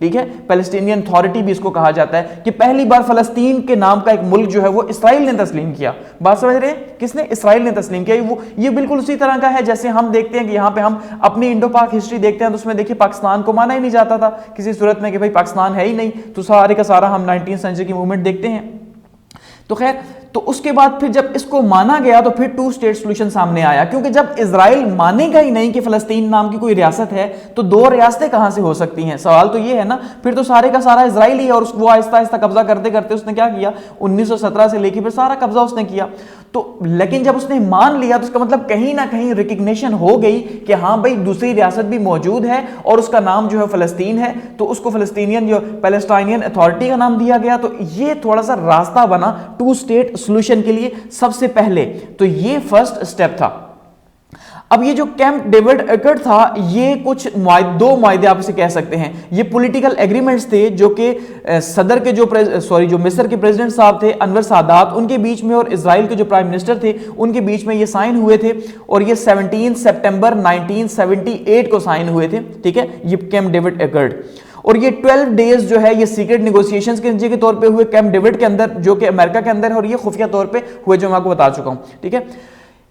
ٹھیک ہے, Palestinian authority بھی اس کو کہا جاتا ہے, کہ پہلی بار فلسطین کے نام کا ایک ملک جو ہے وہ اسرائیل نے تسلیم کیا. بات سمجھ رہے ہیں, کس نے؟ اسرائیل نے تسلیم کیا. یہ بالکل اسی طرح کا ہے جیسے ہم دیکھتے ہیں کہ یہاں پہ ہم اپنی انڈو پاک ہسٹری دیکھتے ہیں تو اس میں دیکھیں پاکستان کو مانا ہی نہیں جاتا تھا کسی صورت میں کہ بھائی پاکستان ہے ہی نہیں, تو سارے کا سارا ہم 19 سینچری کی موومنٹ دیکھتے ہیں. تو خیر, تو اس کے بعد پھر جب اس کو مانا گیا تو پھر 2 اسٹیٹ سولوشن سامنے آیا, کیونکہ جب اسرائیل مانے گا ہی نہیں کہ فلسطین نام کی کوئی ریاست ہے تو 2 ریاستیں کہاں سے ہو سکتی ہیں؟ سوال تو یہ ہے نا. پھر تو سارے کا سارا اسرائیل ہی ہے, اور وہ آہستہ آہستہ قبضہ کرتے کرتے اس نے کیا کیا, 1917 سے لے کے پھر سارا قبضہ اس نے کیا. تو لیکن جب اس نے مان لیا تو اس کا مطلب کہیں نہ کہیں ریکگنیشن ہو گئی کہ ہاں بھائی دوسری ریاست بھی موجود ہے اور اس کا نام جو ہے فلسطین ہے, تو اس کو فلسطینین جو پیلسٹائنین اتھارٹی کا نام دیا گیا. تو یہ تھوڑا سا راستہ بنا 2 اسٹیٹ سولوشن کے لیے سب سے پہلے. تو یہ فرسٹ اسٹیپ تھا. اب یہ جو کیمپ ڈیوڈ ایکرڈ تھا, یہ کچھ 2 معاہدے آپ اسے کہہ سکتے ہیں. یہ پولیٹیکل ایگریمنٹس تھے جو کہ صدر کے جو مصر کے پریزیڈنٹ صاحب تھے انور سادات, ان کے بیچ میں, اور اسرائیل کے جو پرائم منسٹر تھے ان کے بیچ میں یہ سائن ہوئے تھے, اور یہ 17 سپٹمبر 1978 کو سائن ہوئے تھے. ٹھیک ہے, یہ کیمپ ڈیوڈ ایکرڈ. اور یہ 12 ڈیز جو ہے یہ سیکرٹ نیگوسیشنز کے نتیجے کے طور پہ ہوئے کیمپ ڈیوڈ کے اندر, جو کہ امریکہ کے اندر ہے, اور یہ خفیہ طور پہ ہوئے جو میں آپ کو بتا چکا ہوں. ٹھیک ہے,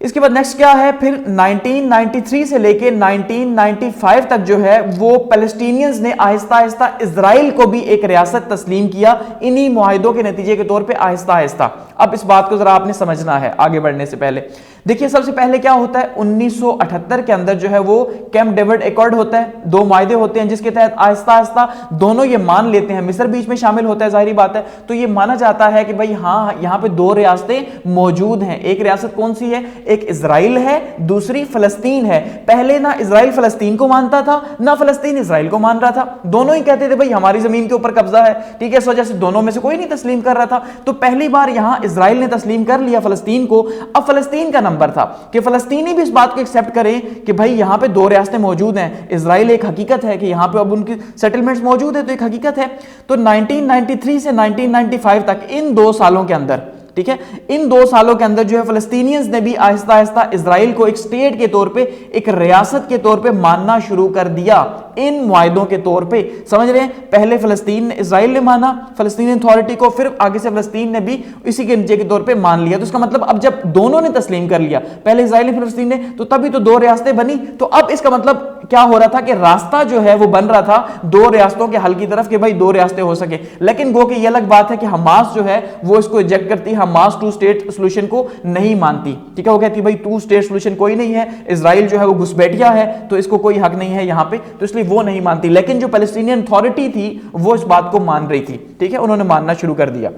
اس کے بعد نیکسٹ کیا ہے, پھر 1993 سے لے کے 1995 تک جو ہے وہ پیلسٹینینز نے آہستہ آہستہ اسرائیل کو بھی ایک ریاست تسلیم کیا, انہی معاہدوں کے نتیجے کے طور پہ آہستہ آہستہ. اب اس بات کو ذرا آپ نے سمجھنا ہے آگے بڑھنے سے پہلے. دیکھیے سب سے پہلے کیا ہوتا ہے, 1978 کے اندر جو ہے وہ کیمپ ڈیوڈ ایکارڈ ہوتا ہے. 2 معاہدے ہوتے ہیں جس کے تحت آہستہ آہستہ دونوں یہ مان لیتے ہیں, مصر بیچ میں شامل ہوتا ہے ظاہری بات ہے, تو یہ مانا جاتا ہے کہ بھائی ہاں یہاں پہ 2 ریاستیں موجود ہیں. ایک ریاست کون سی ہے, ایک اسرائیل ہے, دوسری فلسطین ہے. پہلے نہ اسرائیل فلسطین کو مانتا تھا نہ فلسطین اسرائیل کو مان رہا تھا, دونوں ہی کہتے تھے بھائی ہماری زمین کے اوپر قبضہ ہے. ٹھیک ہے, اس وجہ سے دونوں میں سے کوئی نہیں تسلیم کر رہا تھا. تو پہلی بار یہاں اسرائیل نے تسلیم کر لیا فلسطین کو. اب فلسطین کا نمبر تھا کہ فلسطینی بھی اس بات کو ایکسپٹ کریں کہ بھائی یہاں پہ 2 ریاستیں موجود ہیں. اسرائیل ایک حقیقت ہے کہ یہاں پہ اب ان کی سیٹلمنٹس موجود ہے, تو ایک حقیقت ہے. تو 1993 سے 1995 تک ان 2 سالوں کے اندر, ٹھیک ہے, ان 2 سالوں کے اندر جو ہے فلسطینینز نے بھی آہستہ آہستہ اسرائیل کو ایک سٹیٹ کے طور پہ, ایک ریاست کے طور پہ ماننا شروع کر دیا ان معاہدوں کے طور پہ. سمجھ رہے ہیں, پہلے فلسطین نے, اسرائیل نے مانا فلسطین اتھارٹی کو, پھر آگے سے فلسطین نے بھی اسی کے نتیجے کے طور پہ مان لیا. تو اس کا مطلب اب جب دونوں نے تسلیم کر لیا, پہلے اسرائیل نے فلسطین نے, تو تبھی تو 2 ریاستیں بنی. تو اب اس کا مطلب کیا ہو رہا تھا کہ راستہ جو ہے وہ بن رہا تھا 2 ریاستوں کے حل کی طرف, کہ بھائی 2 ریاستیں ہو سکے. لیکن گو کہ یہ الگ بات ہے کہ حماس جو ہے وہ اس کو ایجیکٹ کرتی, حماس 2 اسٹیٹ سولوشن کو نہیں مانتی. ٹھیک ہے, وہ کہتی بھائی 2 اسٹیٹ سولوشن کوئی نہیں ہے, اسرائیل جو ہے وہ گھسپیٹیا ہے, تو اس کو کوئی حق نہیں ہے یہاں پہ, تو اس لیے وہ نہیں مانتی. لیکن جو پیلسٹینین اتھارٹی تھی وہ اس بات کو مان رہی تھی. ٹھیک ہے, انہوں نے ماننا شروع کر دیا.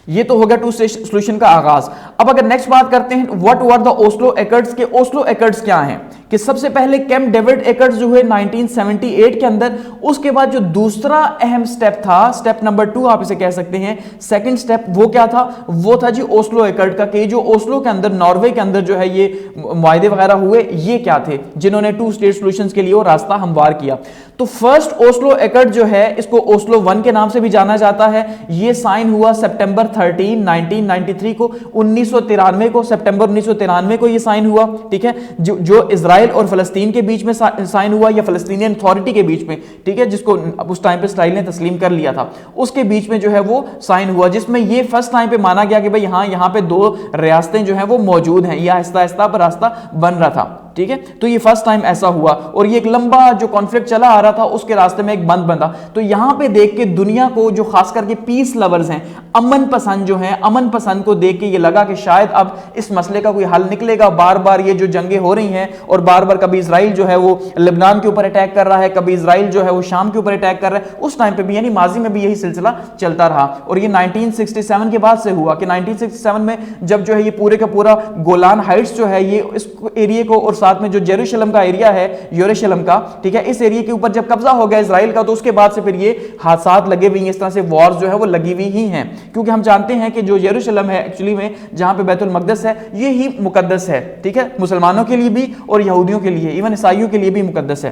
یہ تو ہوگا 2 اسٹیٹ سولوشن کا آغاز. اب اگر نیکسٹ بات کرتے ہیں واٹ ور دا اوسلو ایکرڈز کے, اوسلو ایکرڈز کیا ہیں, کہ سب سے پہلے کیمپ ڈیوڈ ایکرڈز جو ہوئے 1978 کے اندر. اس کے بعد جو دوسرا اہم سٹیپ تھا, سٹیپ نمبر 2 آپ اسے کہہ سکتے ہیں, سیکنڈ سٹیپ, وہ کیا تھا, وہ تھا جی اوسلو ایکرڈ کا, کہ جو اوسلو کے اندر, ناروے کے اندر جو ہے یہ معاہدے وغیرہ ہوئے, یہ کیا تھے جنہوں نے 2 اسٹیٹ سولوشنز کے لیے وہ راستہ ہموار کیا. تو فرسٹ اوسلو ایکرڈ جو ہے اس کو اوسلو 1 کے نام سے بھی جانا جاتا ہے. یہ سائن ہوا سپٹمبر 13 1993 کو, 1993 کو, سپٹمبر 1993 کو یہ سائن ہوا. ٹھیک ہے, جو اسرائیل اور فلسطین کے بیچ میں سائن ہوا, یا فلسطینین اتھارٹی کے بیچ میں, ٹھیک ہے, جس کو اس ٹائم پہ اسرائیل نے تسلیم کر لیا تھا, اس کے بیچ میں جو ہے وہ سائن ہوا, جس میں یہ فرسٹ ٹائم پہ مانا گیا کہ بھئی ہاں یہاں پہ 2 ریاستیں جو ہیں وہ موجود ہیں. یہ آہستہ آہستہ پر راستہ بن رہا تھا. ٹھیک ہے, تو یہ فرسٹ ٹائم ایسا ہوا, اور یہ ایک لمبا جو کانفلکٹ چلا آ رہا تھا اس کے راستے میں ایک بند بندھا. تو یہاں پہ دیکھ کے دنیا کو, جو خاص کر کے پیس لورز ہیں, امن پسند جو ہیں, امن پسند کو دیکھ کے یہ لگا کہ شاید اب اس مسئلے کا کوئی حل نکلے گا. بار بار یہ جو جنگیں ہو رہی ہیں, اور بار بار کبھی اسرائیل جو ہے وہ لبنان کے اوپر اٹیک کر رہا ہے, کبھی اسرائیل جو ہے وہ شام کے اوپر اٹیک کر رہا ہے, اس ٹائم پہ بھی, یعنی ماضی میں بھی یہی سلسلہ چلتا رہا. اور یہ 1967 کے بعد سے ہوا کہ 1967 میں جب جو ہے یہ پورے کا پورا گولان ہائٹس جو ہے یہ اس ایریے کو, اور ساتھ میں جو یروشلم کا ایریا ہے, یروشلم کا, ٹھیک ہے, اس ایریا کے اوپر جب قبضہ ہو گیا اسرائیل کا, تو اس کے بعد سے پھر یہ حادثات لگے ہوئے ہیں, اس طرح سے وارز جو ہے وہ لگی ہوئی ہی ہیں. کیونکہ ہم جانتے ہیں کہ جو یروشلم ہے ایکچولی میں, جہاں پہ بیت المقدس ہے, یہ ہی مقدس ہے. ٹھیک ہے, مسلمانوں کے لیے بھی اور یہودیوں کے لیے, ایون عیسائیوں کے لیے بھی مقدس ہے.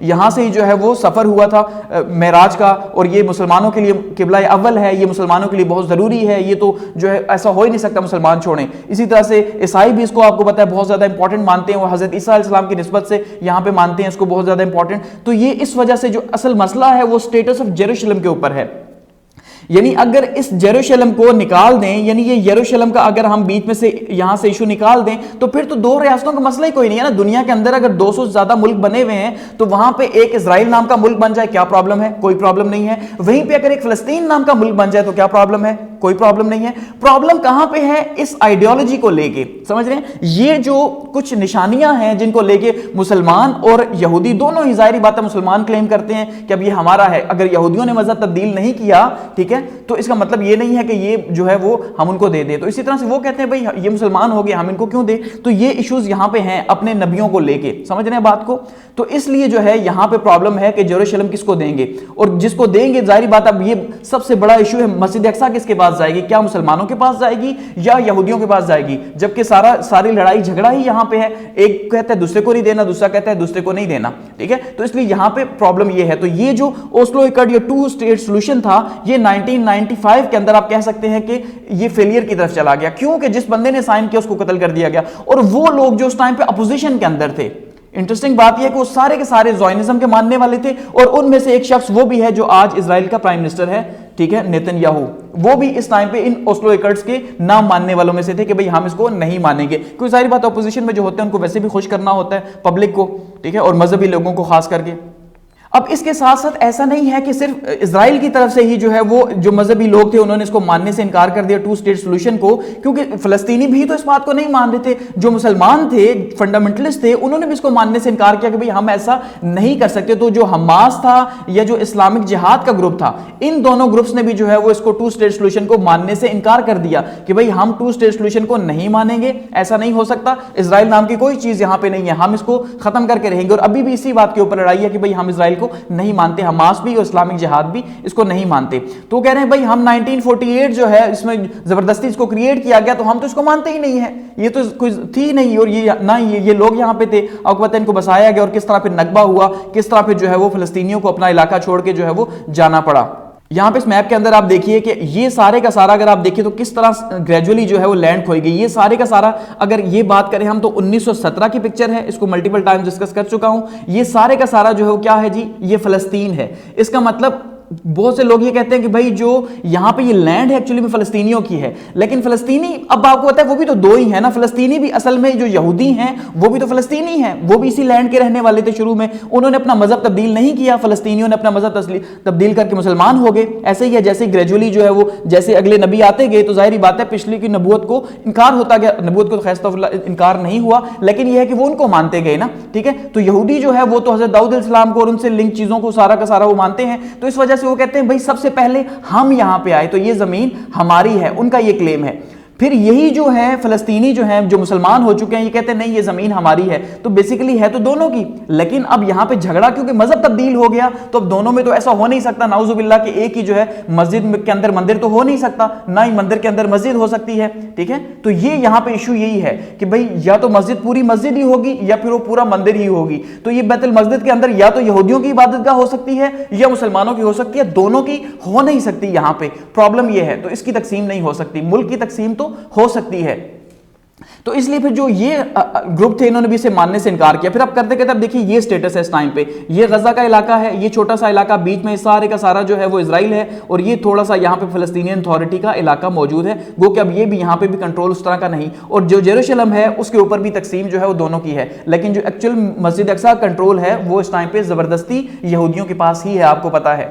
یہاں سے ہی جو ہے وہ سفر ہوا تھا معراج کا، اور یہ مسلمانوں کے لیے قبلہ اول ہے، یہ مسلمانوں کے لیے بہت ضروری ہے، یہ تو جو ہے ایسا ہو ہی نہیں سکتا مسلمان چھوڑیں۔ اسی طرح سے عیسائی بھی اس کو آپ کو پتہ ہے بہت زیادہ امپورٹنٹ مانتے ہیں، وہ حضرت عیسیٰ علیہ السلام کی نسبت سے یہاں پہ مانتے ہیں اس کو بہت زیادہ امپورٹنٹ۔ تو یہ اس وجہ سے جو اصل مسئلہ ہے وہ اسٹیٹس آف یروشلم کے اوپر ہے، یعنی اگر اس یروشلم کو نکال دیں، یعنی یہ یروشلم کا اگر ہم بیچ میں سے یہاں سے ایشو نکال دیں تو پھر تو دو ریاستوں کا مسئلہ ہی کوئی نہیں ہے نا۔ دنیا کے اندر اگر 200 سے زیادہ ملک بنے ہوئے ہیں تو وہاں پہ ایک اسرائیل نام کا ملک بن جائے کیا پرابلم ہے؟ کوئی پرابلم نہیں ہے۔ وہیں پہ اگر ایک فلسطین نام کا ملک بن جائے تو کیا پرابلم ہے؟ کوئی پرابلم نہیں ہے۔ پرابلم کہاں پہ ہے؟ اس آئیڈیالوجی کو لے کے، سمجھ رہے ہیں؟ یہ جو کچھ نشانیاں ہیں جن کو لے کے مسلمان اور یہودی دونوں ہی، ظاہری بات ہے مسلمان کلیم کرتے ہیں کہ اب یہ ہمارا ہے، اگر یہودیوں نے مذہب تبدیل نہیں کیا، ٹھیک ہے، تو اس کا مطلب یہ نہیں ہے کہ یہ جو ہے وہ ہم ان کو دے دیں۔ تو اسی طرح سے وہ کہتے ہیں بھئی یہ مسلمان ہو گئے ہم ان کو کیوں دیں؟ تو یہ ایشوز یہاں پہ ہیں اپنے نبیوں کو لے کے، سمجھ رہے ہیں بات کو؟ تو اس لیے جو ہے یہاں پہ پرابلم ہے کہ یروشلم کس کو دیں گے، اور جس کو دیں گے ظاہری بات اب یہ سب سے بڑا ایشو ہے مسجد اقصیٰ کس کے پاس جائے گی؟ کیا مسلمانوں کے پاس جائے گی یا یہودیوں کے پاس جائے گی؟ جبکہ ساری لڑائی جھگڑا ہی یہاں پہ ہے، ایک کہتا ہے دوسرے کو نہیں دینا، دوسرا کہتا ہے دوسرے کو نہیں دینا، ٹھیک ہے؟ تو اس لیے یہاں پہ پرابلم یہ ہے۔ تو یہ جو اوسلو ایکارڈ یا 2 اسٹیٹ سولوشن تھا، یہ 1995 کے اندر آپ کہہ سکتے ہیں کہ یہ فیلئر کی طرف چلا گیا، کیوں کہ جس بندے نے سائن کیا اس کو قتل کر دیا گیا، اور وہ لوگ جو اس ٹائم پہ اپوزیشن کے اندر تھے، انٹرسٹنگ بات یہ ہے کہ وہ سارے کے سارے زائنزم کے ماننے والے تھے، اور ان میں سے ایک شخص وہ بھی ہے جو آج اسرائیل کا پرائم منسٹر ہے، ٹھیک ہے، نیتن یاہو، وہ بھی اس ٹائم پہ ان اوسلو ایکارڈز کے نام ماننے والوں میں سے تھے کہ بھئی ہم اس کو نہیں مانیں گے، کیونکہ ظاہری بات اپوزیشن میں جو ہوتے ہیں ان کو ویسے بھی خوش کرنا ہوتا ہے پبلک کو، ٹھیک ہے، اور مذہبی لوگوں کو خاص کر کے۔ اب اس کے ساتھ ساتھ ایسا نہیں ہے کہ صرف اسرائیل کی طرف سے ہی جو ہے وہ جو مذہبی لوگ تھے انہوں نے اس کو ماننے سے انکار کر دیا 2 اسٹیٹ سولوشن کو، کیونکہ فلسطینی بھی تو اس بات کو نہیں مان رہے تھے، جو مسلمان تھے فنڈامنٹلسٹ تھے انہوں نے بھی اس کو ماننے سے انکار کیا کہ بھئی ہم ایسا نہیں کر سکتے۔ تو جو حماس تھا یا جو اسلامک جہاد کا گروپ تھا، ان دونوں گروپس نے بھی جو ہے وہ اس کو 2 اسٹیٹ سولوشن کو ماننے سے انکار کر دیا کہ بھئی ہم 2 اسٹیٹ سولوشن کو نہیں مانیں گے، ایسا نہیں ہو سکتا، اسرائیل نام کی کوئی چیز یہاں پہ نہیں ہے، ہم اس کو ختم کر کے رہیں گے۔ اور ابھی بھی اسی بات کے اوپر لڑائی ہے کہ بھئی ہم اسرائیل کو نہیں مانتے، حماس بھی اور اسلامک جہاد بھی اس کو نہیں مانتے۔ تو وہ کہہ رہے ہیں بھائی ہم 1948 جو ہے اس میں زبردستی اس کو کریٹ کیا گیا تو ہم تو اس کو مانتے ہی نہیں ہیں، یہ تو کوئی تھی نہیں، اور یہ نہ یہ لوگ یہاں پہ تھے، آپ کو پتہ ہے ان کو بسایا گیا، اور کس طرح پھر نکبہ ہوا، کس طرح پھر جو ہے وہ فلسطینیوں کو اپنا علاقہ چھوڑ کے جو ہے وہ جانا پڑا۔ یہاں پہ اس میپ کے اندر آپ دیکھیے کہ یہ سارے کا سارا اگر آپ دیکھیں تو کس طرح گریجولی جو ہے وہ لینڈ کھوئی گئی، یہ سارے کا سارا اگر یہ بات کریں ہم تو 1917 کی پکچر ہے، اس کو ملٹیپل ٹائم ڈسکس کر چکا ہوں، یہ سارے کا سارا جو ہے وہ کیا ہے جی، یہ فلسطین ہے۔ اس کا مطلب بہت سے لوگ یہ کہتے ہیں کہ بھائی جو یہاں پہ یہ لینڈ ہے ایکچولی میں فلسطینیوں کی ہے، لیکن فلسطینی اب آپ کو پتا ہے وہ بھی تو 2 ہی ہیں نا، فلسطینی بھی اصل میں جو یہودی ہیں وہ بھی تو فلسطینی ہیں، وہ بھی اسی لینڈ کے رہنے والے تھے شروع میں، انہوں نے اپنا مذہب تبدیل نہیں کیا، فلسطینیوں نے اپنا مذہب تبدیل کر کے مسلمان ہو گئے۔ ایسے ہی ہے جیسے گریجولی جو ہے وہ جیسے اگلے نبی آتے گئے تو ظاہری بات ہے پچھلی کی نبوت کو انکار ہوتا گیا، نبوت کو خیستہ انکار نہیں ہوا، لیکن یہ ہے کہ وہ ان کو مانتے گئے نا، ٹھیک ہے۔ تو یہودی جو ہے وہ تو حضرت داؤد علیہ السلام کو اور ان سے لنک چیزوں کو سارا کا سارا وہ مانتے ہیں، تو اس وجہ سے وہ کہتے ہیں بھائی سب سے پہلے ہم یہاں پہ آئے تو یہ زمین ہماری ہے، ان کا یہ کلیم ہے۔ پھر یہی جو ہے فلسطینی جو ہیں جو مسلمان ہو چکے ہیں یہ کہتے ہیں نہیں یہ زمین ہماری ہے، تو بیسیکلی ہے تو دونوں کی، لیکن اب یہاں پہ جھگڑا کیونکہ مذہب تبدیل ہو گیا تو اب دونوں میں تو ایسا ہو نہیں سکتا نعوذ باللہ کہ ایک ہی جو ہے مسجد کے اندر مندر تو ہو نہیں سکتا، نہ ہی مندر کے اندر مسجد ہو سکتی ہے، ٹھیک ہے۔ تو یہ یہاں پہ ایشو یہی ہے کہ بھئی یا تو مسجد پوری مسجد ہی ہوگی یا پھر وہ پورا مندر ہی ہوگی، تو یہ بیت المسجد کے اندر یا تو یہودیوں کی عبادت گاہ ہو سکتی ہے یا مسلمانوں کی ہو سکتی ہے، دونوں کی ہو نہیں سکتی۔ یہاں پہ پرابلم یہ ہے، تو اس کی تقسیم نہیں ہو سکتی، ملک کی تقسیم تو ہو سکتی ہے۔ تو اس لیے پھر جو یہ گروپ تھے انہوں نے بھی اسے ماننے سے انکار کیا۔ پھر اب کرتے کرتے اب دیکھیے یہ سٹیٹس ہے اس ٹائم پہ، یہ غزہ کا علاقہ ہے، یہ چھوٹا سا علاقہ بیچ میں سارے کا سارا جو ہے وہ اسرائیل ہے، اور یہ تھوڑا سا یہاں پہ فلسطینین اتھارٹی کا علاقہ موجود ہے، گو کہ اب یہ بھی یہاں پہ بھی کنٹرول اس طرح کا نہیں، اور جو یروشلم ہے اس کے اوپر بھی تقسیم جو ہے وہ دونوں کی ہے، لیکن جو ایکچوئل مسجد اقصیٰ کنٹرول ہے وہ اس ٹائم پہ زبردستی یہودیوں کے پاس ہی ہے، آپ کو پتا ہے۔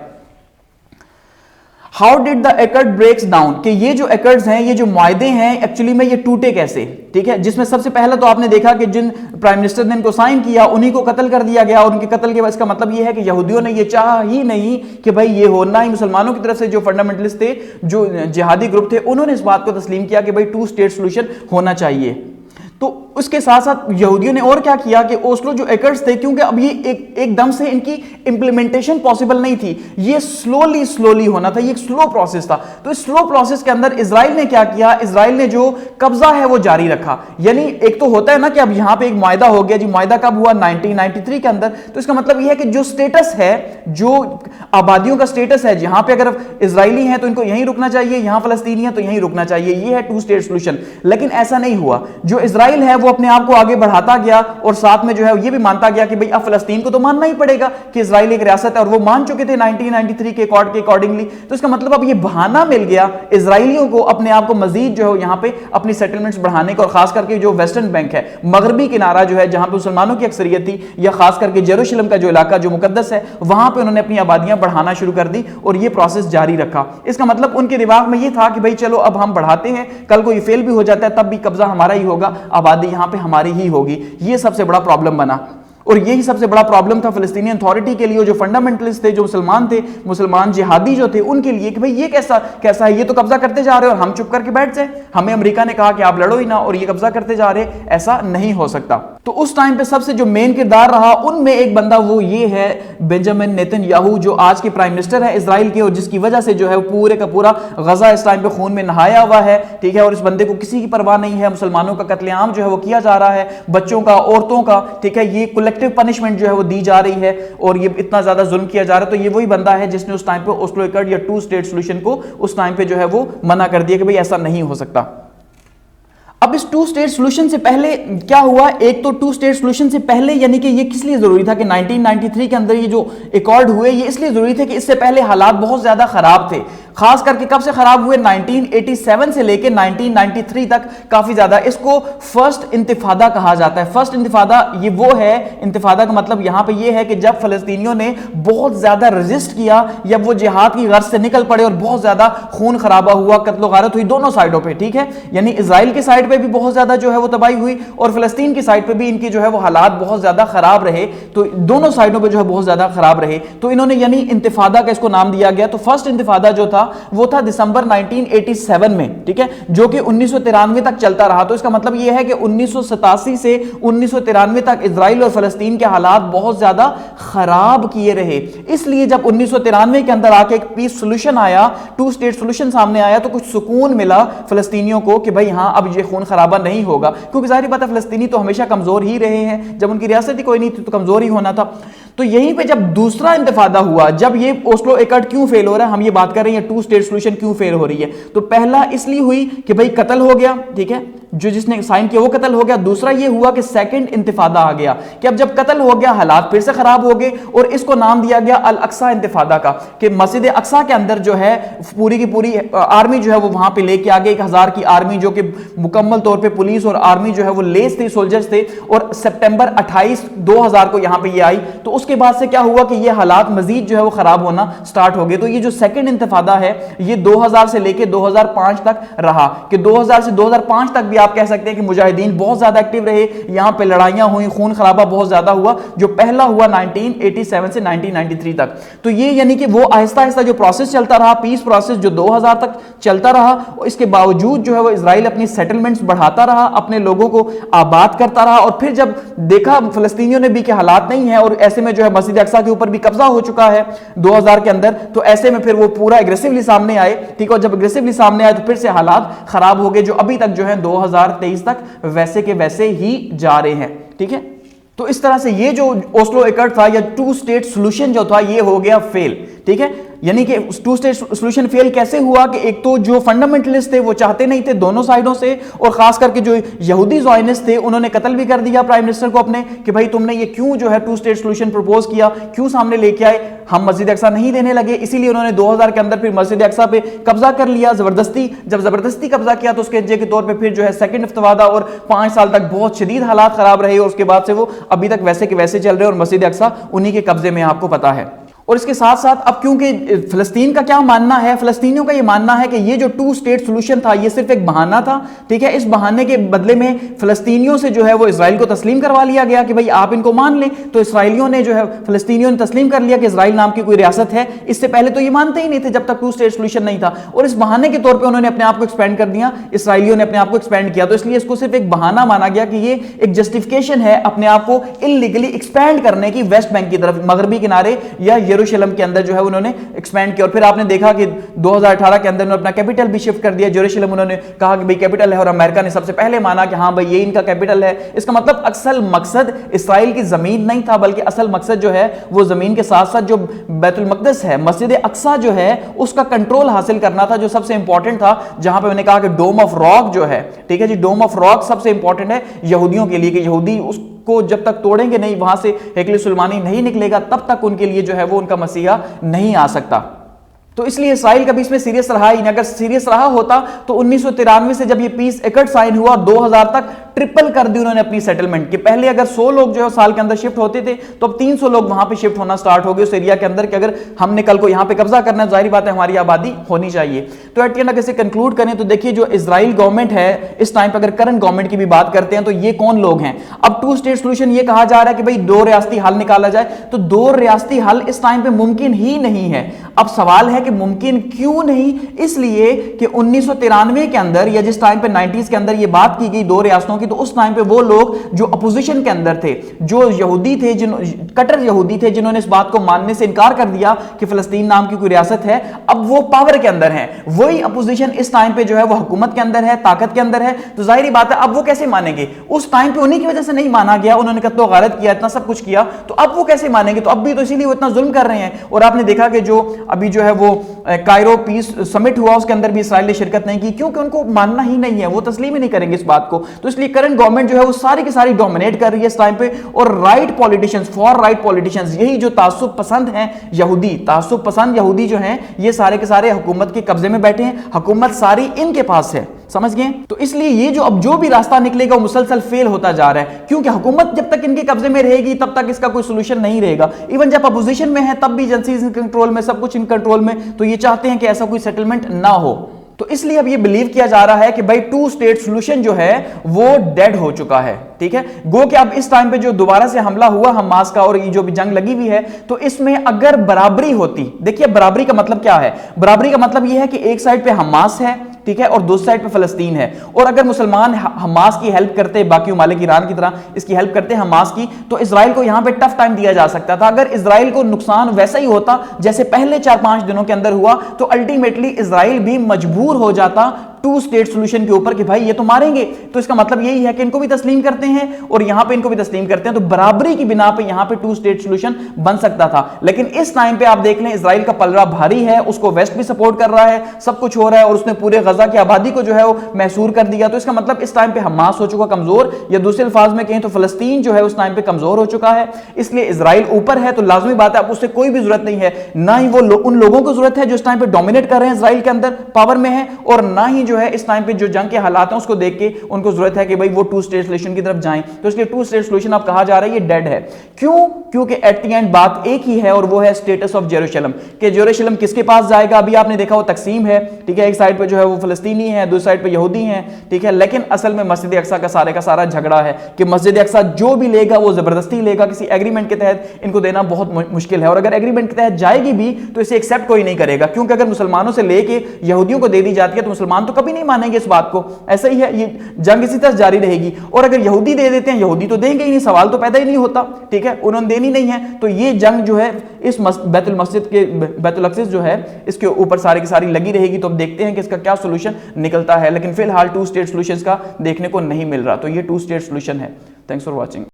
How did the accord breaks down؟ کہ یہ جو ایکڈز ہیں، یہ جو معاہدے ہیں ایکچولی میں یہ ٹوٹے کیسے، ٹھیک ہے، جس میں سب سے پہلا تو آپ نے دیکھا کہ جن پرائم منسٹر نے ان کو سائن کیا انہی کو قتل کر دیا گیا، اور ان کے قتل کے بعد اس کا مطلب یہ ہے کہ یہودیوں نے یہ چاہا ہی نہیں کہ بھائی یہ ہو، نہ ہی مسلمانوں کی طرف سے جو فنڈامنٹلسٹ تھے، جو جہادی گروپ تھے، انہوں نے اس بات کو تسلیم کیا کہ بھائی 2 اسٹیٹ سولوشن ہونا چاہیے۔ تو اس کے ساتھ ساتھ یہودیوں نے اور کیا کیا کہ اوسلو جو ایکرز تھے، کیونکہ اب یہ ایک دم سے ان کی امپلیمنٹیشن پاسبل نہیں تھی، یہ سلولی ہونا تھا، یہ ایک سلو پروسیس تھا. تو اس سلو پروسیس کے اندر اسرائیل نے کیا کیا، اسرائیل نے جو قبضہ ہے وہ جاری رکھا. یعنی ایک تو ہوتا ہے نا کہ اب یہاں پہ ایک معاہدہ ہو گیا جی، معاہدہ کب ہوا 1993 کے اندر. تو اس کا مطلب یہ ہے کہ جو سٹیٹس ہے، جو آبادیوں کا سٹیٹس ہے، جہاں پہ اگر اسرائیلی ہیں تو ان کو یہیں رکنا چاہیے، یہاں فلسطینی ہیں تو یہیں رکنا چاہیے، یہ ہے 2 اسٹیٹ سولوشن. لیکن ایسا نہیں ہوا. جو اسرائیل ہے وہ اپنے آپ کو آگے بڑھاتا گیا اور ساتھ میں جو ہے یہ بھی مانتا گیا کہ بھئی اب فلسطین کو تو ماننا ہی پڑے گا کہ اسرائیل ایک ریاست ہے، اور وہ مان چکے تھے 1993 کے اکارڈنگلی. تو اس کا مطلب اب یہ بہانہ مل گیا اسرائیلیوں کو اپنے آپ کو مزید جو ہے یہاں پہ اپنی سیٹلمنٹس بڑھانے کا، اور خاص کر کے جو ویسٹرن بینک ہے، مغربی کنارہ جو ہے جہاں پہ مسلمانوں کی اکثریت تھی، یا خاص کر کے یروشلم کا جو علاقہ جو مقدس ہے، وہاں پہ انہوں نے اپنی آبادیاں بڑھانا شروع کر دی اور یہ پروسیس جاری رکھا. اس کا مطلب ان کے دماغ میں یہ تھا کہ بھئی چلو اب ہم بڑھاتے ہیں، کل کو یہ فیل بھی ہو جاتا ہے تب بھی قبضہ ہمارا ہی ہوگا، آبادی یہاں پہ ہماری ہی ہوگی. یہ سب سے بڑا پرابلم بنا. اور یہی سب سے بڑا پرابلم تھا فلسطینی اتھارٹی کے لیے، جو فنڈامنٹلسٹ تھے، جو مسلمان تھے، مسلمان جہادی جو تھے، ان کے لیے کہ بھئی یہ کیسا ہے، یہ تو قبضہ کرتے جا رہے ہیں اور ہم چپ کر کے بیٹھ جائیں. ہمیں امریکہ نے کہا کہ آپ لڑو ہی نہ اور یہ قبضہ کرتے جا رہے، ایسا نہیں ہو سکتا. تو اس ٹائم پہ سب سے جو مین کردار رہا ان میں ایک بندہ وہ یہ ہے بنجامن نیتن یاہو، جو آج کے پرائم منسٹر ہے اسرائیل کے، اور جس کی وجہ سے جو ہے پورے کا پورا غزہ اس ٹائم پہ خون میں نہایا ہوا ہے. ٹھیک ہے، اور اس بندے کو کسی کی پرواہ نہیں ہے. مسلمانوں کا قتل عام جو ہے وہ کیا جا رہا ہے، بچوں کا، عورتوں کا. ٹھیک ہے، یہ کولیکٹیو پنشمنٹ جو ہے وہ دی جا رہی ہے اور یہ اتنا زیادہ ظلم کیا جا رہا ہے. تو یہ وہی بندہ ہے جس نے اس ٹائم پہ اوسلو ایکارڈ یا 2 اسٹیٹ سولوشن کو اس ٹائم پہ جو ہے وہ منع کر دیا کہ بھئی ایسا نہیں ہو سکتا. اب اس 2 اسٹیٹ سولوشن سے پہلے کیا ہوا، ایک تو 2 اسٹیٹ سولوشن سے پہلے یعنی کہ یہ کس لیے ضروری تھا کہ 1993 کے اندر یہ جو ایکارڈ ہوئے، یہ اس لیے ضروری تھے کہ اس سے پہلے حالات بہت زیادہ خراب تھے. خاص کر کے کب سے خراب ہوئے، 1987 سے لے کے 1993 تک کافی زیادہ. اس کو فرسٹ انتفاضہ کہا جاتا ہے. فرسٹ انتفاضہ یہ وہ ہے، انتفاضہ کا مطلب یہاں پہ یہ ہے کہ جب فلسطینیوں نے بہت زیادہ ریزسٹ کیا، یا وہ جہاد کی غرض سے نکل پڑے اور بہت زیادہ خون خرابہ ہوا، قتل و غارت ہوئی دونوں سائڈوں پہ. ٹھیک ہے، یعنی اسرائیل کی سائڈ پہ بھی بہت زیادہ جو ہے وہ تباہی ہوئی اور فلسطین کی سائڈ پہ بھی ان کی جو ہے وہ حالات بہت زیادہ خراب رہے. تو دونوں سائڈوں پہ جو ہے بہت زیادہ خراب رہے. تو انہوں نے یعنی انتفاضہ کا اس کو نام دیا گیا. تو فرسٹ انتفاضہ جو تھا وہ تھا دسمبر 1987 میں. ٹھیک ہے، جو کہ 1993 تک چلتا رہا. تو اس کا مطلب یہ ہے کہ 1987 سے 1993 تک اسرائیل اور فلسطین کے حالات بہت زیادہ خراب کیے رہے. اس لیے جب 1993 کے اندر آ کے ایک پیس سولوشن آیا، 2 اسٹیٹ سولوشن سامنے آیا، تو کچھ سکون ملا فلسطینیوں کو کہ بھئی ہاں اب یہ خون خرابہ نہیں ہوگا. کیونکہ ظاہری بات ہے فلسطینی تو ہمیشہ کمزور ہی رہے ہیں، جب ان کی ریاست ہی کوئی نہیں تھی تو کمزور ہی ہونا تھا. تو یہیں پہ جب دوسرا انتفاضہ ہوا، جب یہ اوسلو ایکارڈ کیوں فیل ہو رہا ہے، ہم یہ بات کر رہے ہیں 2 اسٹیٹ سولوشن کیوں فیل ہو رہی ہے. تو پہلا اس لیے ہوئی کہ بھئی قتل ہو گیا. ٹھیک ہے، جو جس نے سائن کیا وہ قتل ہو گیا. دوسرا یہ ہوا کہ سیکنڈ انتفاضہ آ گیا کہ اب جب قتل ہو گیا حالات پھر سے خراب ہو گئے، اور اس کو نام دیا گیا الاقصی انتفاضہ کا، کہ مسجد اقصی کے اندر جو ہے پوری کی پوری آرمی جو ہے وہ وہاں پہ لے کے آگے 1000 کی آرمی، جو کہ مکمل طور پہ پولیس اور آرمی جو ہے وہ لیس تھی، سولجرز تھے. اور سپٹمبر 28 2000 کو یہاں پہ یہ آئی. تو اس کے بعد سے کیا ہوا کہ یہ حالات مزید جو ہے وہ خراب ہونا سٹارٹ ہو گئے. تو یہ جو سیکنڈ انتفاضہ ہے یہ 2000 سے لے کے 2005 تک رہا. کہ 2000 سے 2005 تک بھی آپ کہہ سکتے ہیں کہ مجاہدین بہت زیادہ ایکٹیو رہے، یہاں پہ لڑائیاں ہوئیں، خون خرابہ بہت زیادہ ہوا، جو پہلا ہوا 1987 سے 1993 تک. تو یہ یعنی کہ وہ آہستہ آہستہ جو پروسیس چلتا رہا، پیس پروسیس جو 2000 تک چلتا رہا، اس کے باوجود جو ہے وہ اسرائیل اپنی سیٹلمنٹس بڑھاتا رہا، اپنے لوگوں کو آباد کرتا رہا. اور پھر جب دیکھا فلسطینیوں نے بھی کہ حالات نہیں ہیں اور ایسے میں جو ہے مسجد اقصی کے اوپر بھی قبضہ ہو چکا ہے 2000 کے اندر، تو ایسے میں پھر وہ پورا ایگریسیولی سامنے آئے. ٹھیک ہے، اور جب ایگریسیولی سامنے آئے تو پھر سے حالات خراب ہو گئے، جو ابھی تک جو ہے 2023 تک ویسے کے ویسے ہی جا رہے ہیں. ٹھیک ہے، تو اس طرح سے یہ جو اوسلو ایکارڈ تھا یا 2 اسٹیٹ سولوشن جو تھا یہ ہو گیا فیل. ٹھیک ہے، یعنی کہ 2 اسٹیٹ سولوشن فیل کیسے ہوا کہ ایک تو جو فنڈامنٹلسٹ تھے وہ چاہتے نہیں تھے دونوں سائڈوں سے، اور خاص کر کے جو یہودی زائنسٹ تھے انہوں نے قتل بھی کر دیا پرائم منسٹر کو اپنے کہ بھائی تم نے یہ کیوں جو ہے 2 اسٹیٹ سولوشن پروپوز کیا، کیوں سامنے لے کے آئے. ہم مسجد اقصی نہیں دینے لگے، اسی لیے انہوں نے 2000 کے اندر پھر مسجد اقصی پہ قبضہ کر لیا زبردستی. جب زبردستی قبضہ کیا تو اس کے نتیجے کے طور پہ پھر جو ہے سیکنڈ انتفاضہ، اور 5 سال تک بہت شدید حالات خراب رہے، اور اس کے بعد سے وہ ابھی تک ویسے کے ویسے چل رہے اور مسجد اقصی انہی کے قبضے میں آپ کو پتا ہے. اور اس کے ساتھ ساتھ اب کیونکہ فلسطین کا کیا ماننا ہے، فلسطینیوں کا یہ ماننا ہے کہ یہ جو 2 اسٹیٹ سولوشن تھا یہ صرف ایک بہانہ تھا، ٹھیک ہے، اس بہانے کے بدلے میں فلسطینیوں سے جو ہے وہ اسرائیل کو تسلیم کروا لیا گیا کہ بھئی آپ ان کو مان لیں، تو اسرائیلیوں نے جو ہے فلسطینیوں نے تسلیم کر لیا کہ اسرائیل نام کی کوئی ریاست ہے، اس سے پہلے تو یہ مانتے ہی نہیں تھے جب تک 2 اسٹیٹ سولوشن نہیں تھا، اور اس بہانے کے طور پہ انہوں نے اپنے آپ کو ایکسپینڈ کر دیا، اسرائیلیوں نے اپنے آپ کو ایکسپینڈ کیا، تو اس لیے اس کو صرف ایک بہانہ مانا گیا کہ یہ ایک جسٹیفیکیشن ہے اپنے آپ کو انلیگلی ایکسپینڈ کرنے کی ویسٹ بینک کی طرف، مغربی کنارے یا یروشلم کے اندر جو ہے انہوں نے ایکسپینڈ کیا، اور پھر آپ نے دیکھا کہ 2018 کے اندر انہوں نے اپنا کیپٹل بھی شفٹ کر دیا، یروشلم انہوں نے کہا کہ بھئی کیپٹل ہے، اور امریکہ نے سب سے پہلے مانا کہ ہاں بھئی یہ ان کا کیپٹل ہے۔ اس کا مطلب اصل مقصد اسرائیل کی زمین نہیں تھا، بلکہ اصل مقصد جو ہے وہ زمین کے ساتھ ساتھ جو بیت المقدس ہے، مسجد اقصیٰ جو ہے اس کا کنٹرول حاصل کرنا تھا، جو سب سے امپورٹنٹ تھا، جہاں پہ میں نے کہا کہ ڈوم آف راک جو ہے، ٹھیک ہے جی، ڈوم آف راک سب سے امپورٹنٹ ہے یہودیوں کے لیے، کہ یہودی اس کو جب تک توڑیں گے نہیں، وہاں سے ہیکل سلیمانی نہیں نکلے گا، تب تک ان کے لیے جو ہے وہ ان کا مسیحا نہیں آ سکتا۔ تو اس لیے اسرائیل کبھی اس میں سیریس رہا ہی نہیں، اگر سیریس رہا ہوتا تو 1993 سے جب یہ پیس ایکٹ سائن ہوا 2000 تک ٹرپل کر دی انہوں نے اپنی سیٹلمنٹ، کہ پہلے اگر 100 لوگ جو ہے سال کے اندر شفٹ ہوتے تھے تو اب 300 لوگ وہاں پہ شفٹ ہونا سٹارٹ ہو گئے اس ایریا کے اندر، کہ اگر ہم نے کل کو یہاں پہ قبضہ کرنا ہے ظاہری بات ہے ہماری آبادی ہونی چاہیے۔ تو ایٹ اینڈ اگر اسے کنکلوڈ کریں تو دیکھیے جو اسرائیل گورنمنٹ ہے اس ٹائم پہ، اگر کرنٹ گورنمنٹ کی بھی بات کرتے ہیں تو یہ کون لوگ ہیں؟ اب 2 اسٹیٹ سولوشن یہ کہا جا رہا ہے کہ بھئی 2 ریاستی حل نکالا جائے، تو 2 ریاستی حل اس ٹائم پہ ممکن ہی نہیں ہے۔ اب سوال ہے کہ ممکن کیوں نہیں؟ اس لیے کہ 1993 کے اندر یا جس ٹائم پہ 90s کے اندر یہ بات کی گئی 2 ریاستوں کی، تو اس ٹائم پہ وہ لوگ جو اپوزیشن کے اندر تھے، جو یہودی تھے، کٹر یہودی تھے، جنہوں نے اس بات کو ماننے سے انکار کر دیا کہ فلسطین نام کی کوئی ریاست ہے، اب وہ پاور کے اندر ہیں، وہی اپوزیشن اس ٹائم پہ جو ہے وہ حکومت کے اندر ہے، طاقت کے اندر ہے، تو ظاہری بات ہے اب وہ کیسے مانیں گے؟ اس ٹائم پہ انہی کی وجہ سے نہیں مانا گیا، انہوں نے قتل و غارت کیا، اتنا سب کچھ کیا، تو اب وہ کیسے مانیں گے؟ تو اب بھی تو اسی لیے وہ اتنا ظلم کر رہے ہیں۔ اور آپ نے دیکھا کہ جو ابھی جو ہے وہ کائرو پیس سمٹ ہوا اس کے اندر بھی اسرائیل نے شرکت نہیں کی، کیونکہ ان کو ماننا ہی نہیں ہے، وہ تسلیم ہی نہیں کریں گے اس بات کو۔ تو اس لیے کرنٹ گورنمنٹ جو ہے وہ ساری کی ساری ڈومینیٹ کر رہی ہے اس ٹائم پہ، اور right politicians, for right politicians, یہی جو تعصب پسند ہیں یہودی، تعصب پسند یہودی جو ہیں، یہ سارے کے سارے حکومت کے قبضے میں بیٹھے ہیں، حکومت ساری ان کے پاس ہے، سمجھ گئے؟ تو اس لیے یہ جو اب جو بھی راستہ نکلے گا وہ مسلسل فیل ہوتا جا رہا ہے، کیونکہ حکومت جب تک ان کے قبضے میں رہے گی تب تک اس کا کوئی سولوشن نہیں رہے گا۔ ایون جب اپوزیشن میں ہے تب بھی ایجنسیز ان کنٹرول میں، سب کچھ ان کنٹرول میں، تو یہ چاہتے ہیں کہ ایسا کوئی سیٹلمنٹ نہ ہو۔ تو اس لیے اب یہ بلیو کیا جا رہا ہے کہ بھائی 2 اسٹیٹ سولوشن جو ہے وہ ڈیڈ ہو چکا ہے، ٹھیک ہے، گو کہ اب اس ٹائم پہ جو دوبارہ سے حملہ ہوا حماس کا اور یہ جو بھی جنگ لگی ہوئی ہے، تو اس میں اگر برابری ہوتی، دیکھیے برابری کا مطلب کیا ہے؟ برابری کا مطلب یہ ہے کہ ایک سائڈ پہ حماس ہے، ٹھیک ہے، اور دوسری سائڈ پہ فلسطین ہے، اور اگر مسلمان حماس کی ہیلپ کرتے، باقی ممالک ایران کی طرح اس کی ہیلپ کرتے حماس کی، تو اسرائیل کو یہاں پہ ٹف ٹائم دیا جا سکتا تھا۔ اگر اسرائیل کو نقصان ویسا ہی ہوتا جیسے پہلے 4-5 دنوں کے اندر ہوا، تو الٹیمیٹلی اسرائیل بھی مجبور ہو جاتا 2 اسٹیٹ سولوشن کے اوپر کہ بھائی یہ تو ماریں گے، تو اس کا مطلب یہی ہے کہ ان کو بھی تسلیم کرتے ہیں اور یہاں پہ ان کو بھی تسلیم کرتے ہیں، تو برابری کی بنا پہ یہاں پہ 2 اسٹیٹ سولوشن بن سکتا تھا۔ لیکن اس ٹائم پہ آپ دیکھ لیں اسرائیل کا پلڑا بھاری ہے، اس کو ویسٹ بھی سپورٹ کر رہا ہے، سب کچھ ہو رہا ہے، اور اس نے پورے غزہ کی آبادی کو جو ہے وہ محصور کر دیا، تو اس کا مطلب اس ٹائم پہ حماس ہو چکا کمزور، یا دوسرے الفاظ میں کہیں تو فلسطین جو ہے اس ٹائم پہ کمزور ہو چکا ہے۔ اس لیے اسرائیل اوپر ہے، تو لازمی بات ہے اب اس سے کوئی بھی ضرورت نہیں ہے، نہ ہی وہ ان لوگوں کو ضرورت ہے جو اس ٹائم پہ ڈومینیٹ کر رہے ہیں اسرائیل کے اندر، پاور میں ہے، اور نہ ہی جو ہے اس ٹائم پہ جو جنگ کے حالات ہیں اس کو دیکھ کے ان کو ضرورت ہے کہ بھئی وہ 2 اسٹیٹ سولوشن کی طرف جائیں۔ تو اس لیے 2 اسٹیٹ سولوشن اب کہا جا رہا ہے یہ ڈیڈ ہے۔ کیوں؟ کیونکہ ایٹ دی اینڈ بات ایک ہی ہے، اور وہ ہے اسٹیٹس آف جیروشلم، کہ جیروشلم کس کے پاس جائے گا؟ ابھی آپ نے دیکھا وہ تقسیم ہے، ٹھیک ہے، ایک سائڈ پہ جو ہے وہ فلسطینی ہے، دوسری سائڈ پہ یہودی ہیں، ٹھیک ہے، لیکن اصل میں مسجد اقصیٰ کا سارا جھگڑا ہے کہ مسجد اقصیٰ جو بھی لے گا وہ زبردستی لے گا، کسی ایگریمنٹ کے تحت ان کو دینا بہت مشکل ہے، اور اگر ایگریمنٹ کے تحت جائے گی بھی تو اسے ایکسیپٹ کوئی نہیں کرے گا، کیونکہ اگر مسلمانوں سے لے کے یہودیوں کو دے دی جاتی ہے تو مسلمان تو کبھی نہیں مانیں گے اس بات کو، ایسا ہی ہے، یہ جنگ اسی طرح جاری رہے گی۔ اور اگر یہودی دے دیتے ہیں، یہودی تو دیں گے ہی نہیں، سوال تو پیدا ہی نہیں ہوتا، ٹھیک ہے، انہوں نے دینی نہیں ہے، تو یہ جنگ جو ہے اس بیت الاقصی جو ہے اس کے اوپر ساری کی ساری لگی رہے گی۔ تو اب دیکھتے ہیں کہ اس کا کیا سولوشن نکلتا ہے، لیکن فی الحال 2 اسٹیٹ سولوشنز کا دیکھنے کو نہیں مل رہا، تو یہ 2 اسٹیٹ سولوشن ہے۔ Thanks for watching.